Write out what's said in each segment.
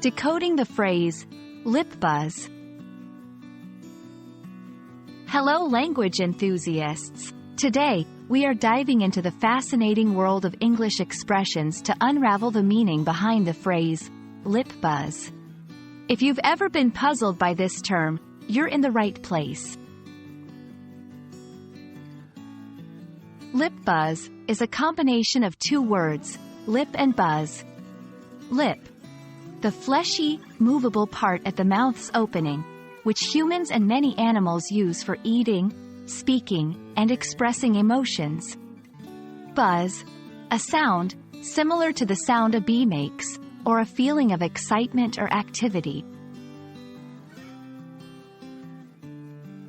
Decoding the phrase, lip buzz. Hello language enthusiasts! Today, we are diving into the fascinating world of English expressions to unravel the meaning behind the phrase, lip buzz. If you've ever been puzzled by this term, you're in the right place. Lip buzz is a combination of two words, lip and buzz. Lip, the fleshy, movable part at the mouth's opening, which humans and many animals use for eating, speaking, and expressing emotions. Buzz, a sound, similar to the sound a bee makes, or a feeling of excitement or activity.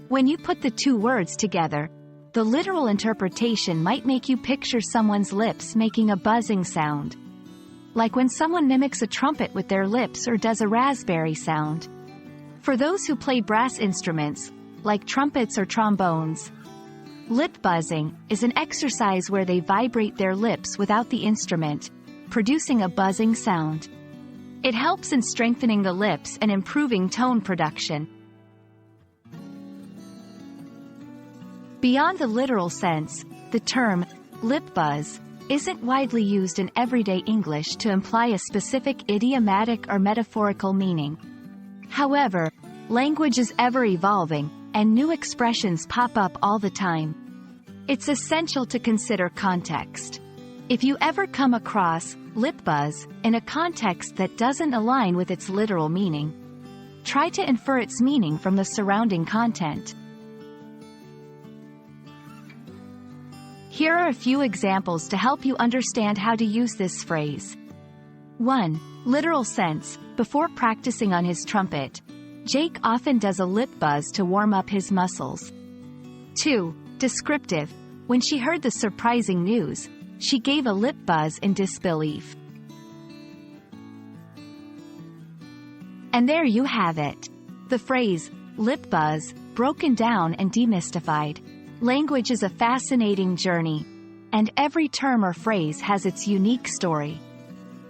When you put the two words together, the literal interpretation might make you picture someone's lips making a buzzing sound. Like when someone mimics a trumpet with their lips or does a raspberry sound. For those who play brass instruments, like trumpets or trombones, lip buzzing is an exercise where they vibrate their lips without the instrument, producing a buzzing sound. It helps in strengthening the lips and improving tone production. Beyond the literal sense, the term, lip buzz, isn't widely used in everyday English to imply a specific idiomatic or metaphorical meaning. However, language is ever-evolving, and new expressions pop up all the time. It's essential to consider context. If you ever come across lip buzz in a context that doesn't align with its literal meaning, try to infer its meaning from the surrounding content. Here are a few examples to help you understand how to use this phrase. 1. Literal sense. Before practicing on his trumpet, Jake often does a lip buzz to warm up his muscles. 2. Descriptive. When she heard the surprising news, she gave a lip buzz in disbelief. And there you have it. The phrase, lip buzz, broken down and demystified. Language is a fascinating journey, and every term or phrase has its unique story.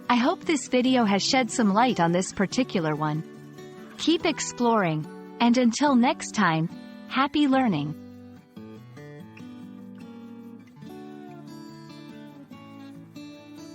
I hope this video has shed some light on this particular one. Keep exploring, and until next time, happy learning!